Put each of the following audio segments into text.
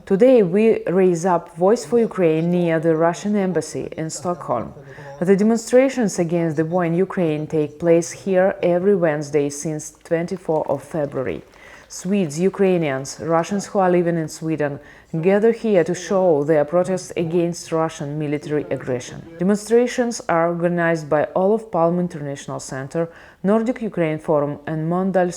Today we raise up Voice for Ukraine near the Russian embassy in Stockholm. The demonstrations against the war in Ukraine take place here every Wednesday since 24 of February. Swedes, Ukrainians, Russians who are living in Sweden gather here to show their protest against Russian military aggression. Demonstrations are organized by Olof Palme International Center, Nordic Ukraine Forum and Lindell.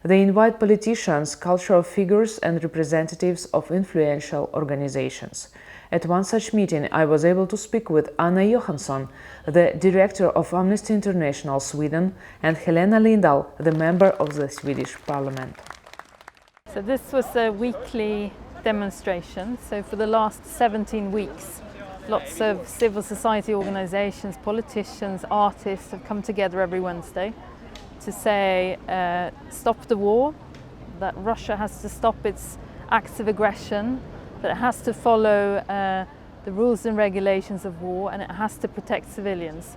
They invite politicians, cultural figures and representatives of influential organizations. At one such meeting, I was able to speak with Anna Johansson, the Director of Amnesty International Sweden, and Helena Lindahl, the member of the Swedish Parliament. So this was a weekly demonstration. So for the last 17 weeks, lots of civil society organizations, politicians, artists have come together every Wednesday to say stop the war, that Russia has to stop its acts of aggression, that it has to follow the rules and regulations of war, and it has to protect civilians.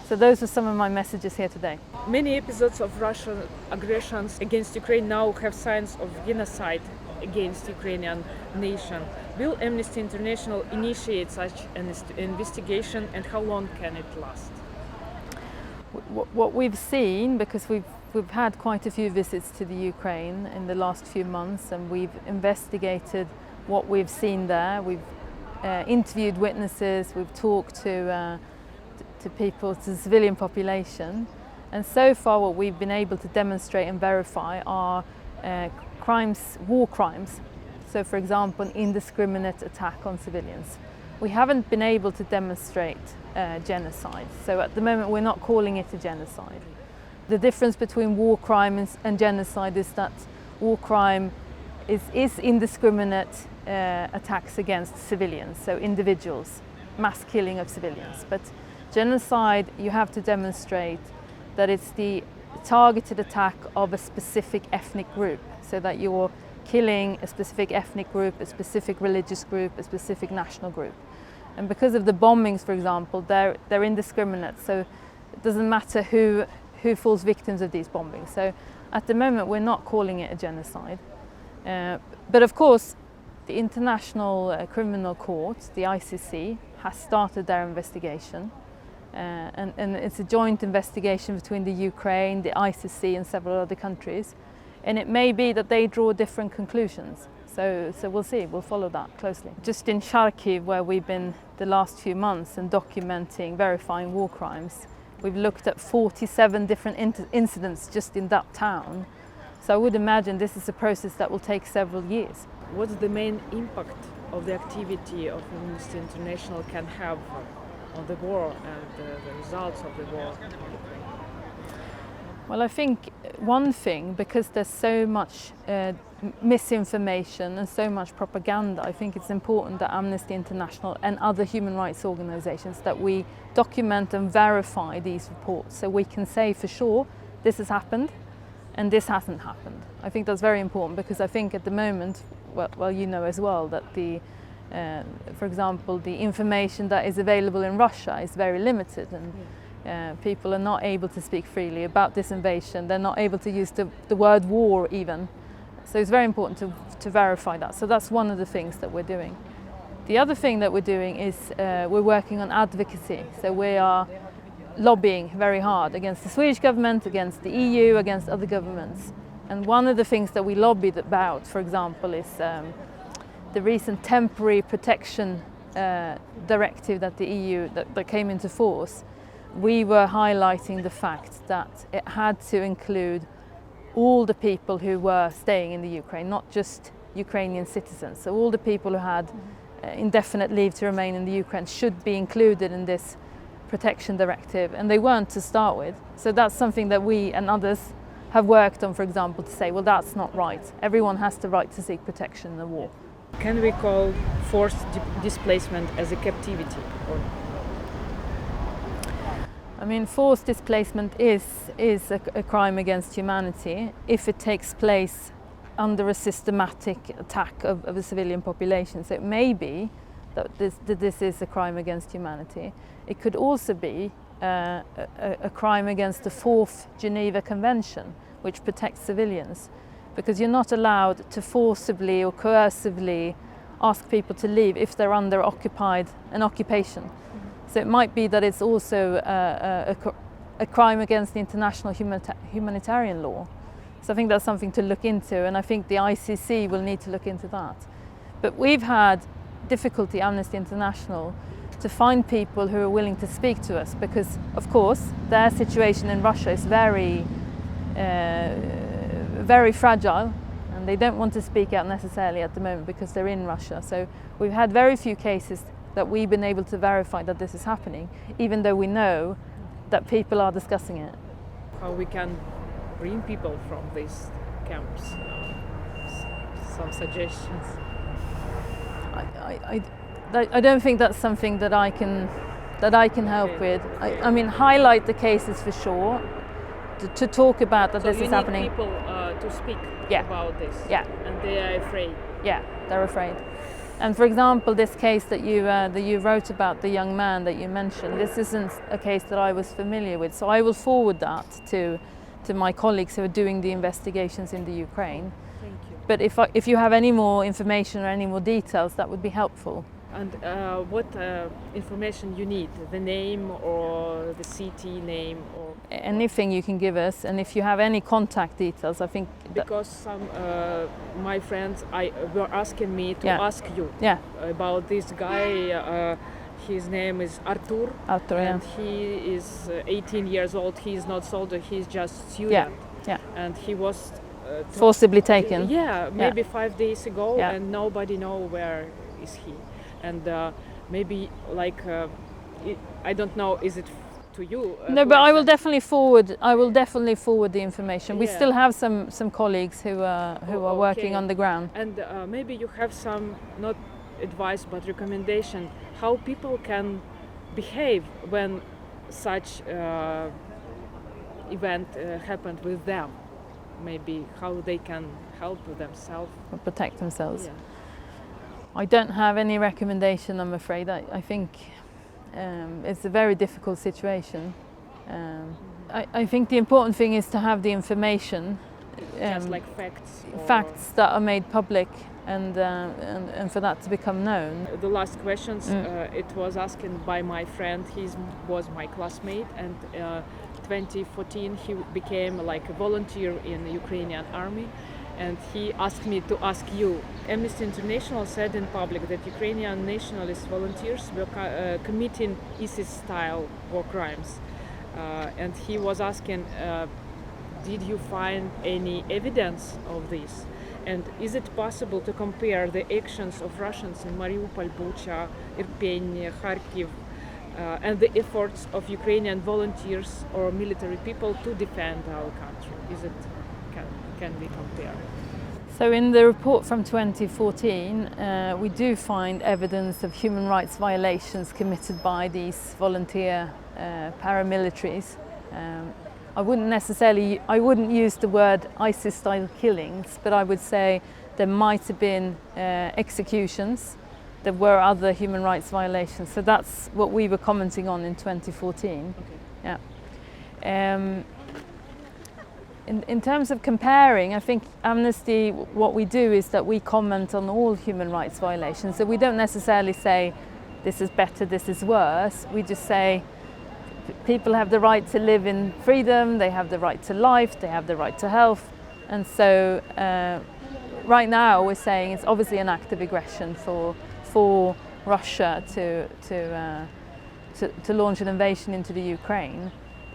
So those are some of my messages here today. Many episodes of Russian aggressions against Ukraine now have signs of genocide against Ukrainian nation. Will Amnesty International initiate such an investigation, and how long can it last? What we've seen, because we've had quite a few visits to the Ukraine in the last few months, and we've investigated what we've seen there. We've interviewed witnesses, we've talked to people, to the civilian population, and so far what we've been able to demonstrate and verify are crimes, war crimes. So for example, an indiscriminate attack on civilians. We haven't been able to demonstrate genocide, so at the moment we're not calling it a genocide. The difference between war crime and genocide is that war crime is indiscriminate attacks against civilians, so individuals, mass killing of civilians. But genocide, you have to demonstrate that it's the targeted attack of a specific ethnic group, so that you're killing a specific ethnic group, a specific religious group, a specific national group. And because of the bombings, for example, they're indiscriminate, so it doesn't matter who falls victims of these bombings. So at the moment we're not calling it a genocide. But of course, the International Criminal Court, the ICC, has started their investigation. And it's a joint investigation between the Ukraine, the ICC and several other countries. And it may be that they draw different conclusions. So we'll see, we'll follow that closely. Just in Kharkiv, where we've been the last few months and documenting, verifying war crimes, we've looked at 47 different incidents just in that town. So I would imagine this is a process that will take several years. What's the main impact of the activity of Amnesty International can have on the war and the results of the war in Ukraine? Well, I think one thing, because there's so much misinformation and so much propaganda, I think it's important that Amnesty International and other human rights organizations that we document and verify these reports, so we can say for sure this has happened and this hasn't happened. I think that's very important, because I think at the moment, well you know as well, that for example, the information that is available in Russia is very limited, and people are not able to speak freely about this invasion. They're not able to use the word war even. So it's very important to verify that. So that's one of the things that we're doing. The other thing that we're doing is we're working on advocacy. So we are lobbying very hard against the Swedish government, against the EU, against other governments. And one of the things that we lobbied about, for example, is the recent temporary protection directive that the EU that came into force. We were highlighting the fact that it had to include all the people who were staying in the Ukraine, not just Ukrainian citizens. So all the people who had indefinite leave to remain in the Ukraine should be included in this protection directive, and they weren't to start with. So that's something that we and others have worked on, for example, to say, well, that's not right. Everyone has the right to seek protection in the war. Can we call forced displacement as a captivity? I mean, forced displacement is a crime against humanity if it takes place under a systematic attack of a civilian population. So it may be that this is a crime against humanity. It could also be a crime against the Fourth Geneva Convention, which protects civilians. because you're not allowed to forcibly or coercively ask people to leave if they're under an occupation. So it might be that it's also a crime against the international humanitarian law. So I think that's something to look into, and I think the ICC will need to look into that. But we've had difficulty, Amnesty International, to find people who are willing to speak to us, because of course their situation in Russia is very fragile, and they don't want to speak out necessarily at the moment because they're in Russia. So we've had very few cases that we've been able to verify that this is happening, even though we know that people are discussing it. How we can bring people from these camps? Some suggestions? I don't think that's something that I can help with. I mean, highlight the cases for sure, to talk about that this is happening. So you need people to speak about this? Yeah. And they are afraid? Yeah, they're afraid. And for example, this case that you wrote about, the young man that you mentioned, this isn't a case that I was familiar with. So I will forward that to my colleagues who are doing the investigations in the Ukraine. Thank you. But if you have any more information or any more details, that would be helpful. And what information you need? The name or the city name? Or anything you can give us, and if you have any contact details, I think... Because some my friends were asking me to ask you about this guy. His name is Artur, and he is 18 years old. He is not soldier, he's just student. And he was... forcibly taken. Maybe 5 days ago, and nobody knows where is he. And maybe like I don't know, is it to you? No, but I will definitely forward. The information. We still have some colleagues who are working on the ground. And maybe you have some, not advice but recommendation, how people can behave when such event happened with them. Maybe how they can help themselves or protect themselves. Yeah. I don't have any recommendation, I'm afraid. I think it's a very difficult situation. I think the important thing is to have the information. Just like facts? Facts that are made public, and for that to become known. The last questions, it was asked by my friend. He was my classmate, and 2014 he became like a volunteer in the Ukrainian army. And he asked me to ask you. Amnesty International said in public that Ukrainian nationalist volunteers were committing ISIS-style war crimes. And he was asking, did you find any evidence of this? And is it possible to compare the actions of Russians in Mariupol, Bucha, Irpin, Kharkiv, and the efforts of Ukrainian volunteers or military people to defend our country? Can we compare? So in the report from 2014, we do find evidence of human rights violations committed by these volunteer paramilitaries. I wouldn't use the word ISIS-style killings, but I would say there might have been executions. There were other human rights violations. So that's what we were commenting on in 2014. Okay. Yeah. In terms of comparing, I think Amnesty, what we do is that we comment on all human rights violations. So we don't necessarily say this is better, this is worse. We just say people have the right to live in freedom, they have the right to life, they have the right to health. And so right now we're saying it's obviously an act of aggression for Russia to launch an invasion into the Ukraine.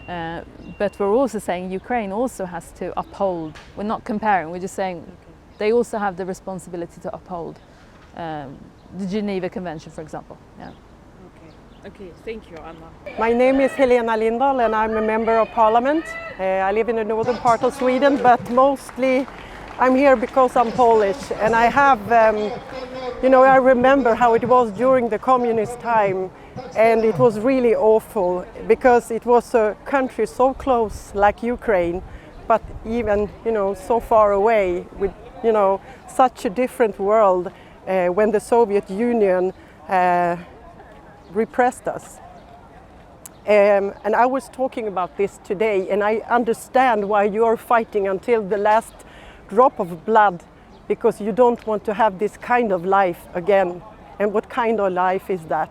But we're also saying Ukraine also has to uphold, we're not comparing, we're just saying they also have the responsibility to uphold the Geneva Convention, for example. Yeah. Okay, thank you, Anna. My name is Helena Lindahl and I'm a member of Parliament. I live in the northern part of Sweden, but mostly I'm here because I'm Polish, and I have, I remember how it was during the communist time, and it was really awful because it was a country so close like Ukraine, but even, so far away with, such a different world when the Soviet Union repressed us. And I was talking about this today, and I understand why you are fighting until the last drop of blood because you don't want to have this kind of life again. And what kind of life is that?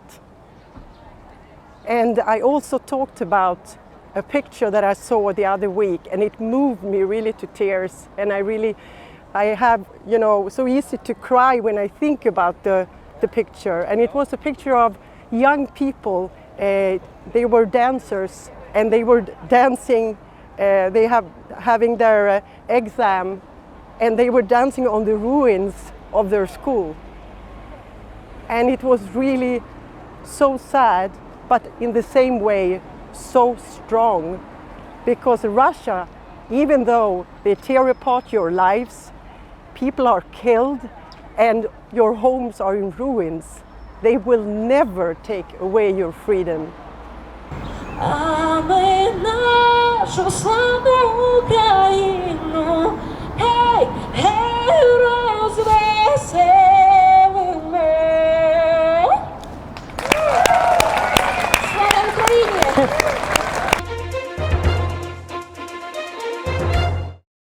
And I also talked about a picture that I saw the other week, and it moved me really to tears. And I have, you know, so easy to cry when I think about the picture. And it was a picture of young people. They were dancers, and they were dancing. Having their exam, and they were dancing on the ruins of their school. And it was really so sad, but in the same way, so strong, because Russia, even though they tear apart your lives, people are killed, and your homes are in ruins, they will never take away your freedom. А ми нашу славну Україну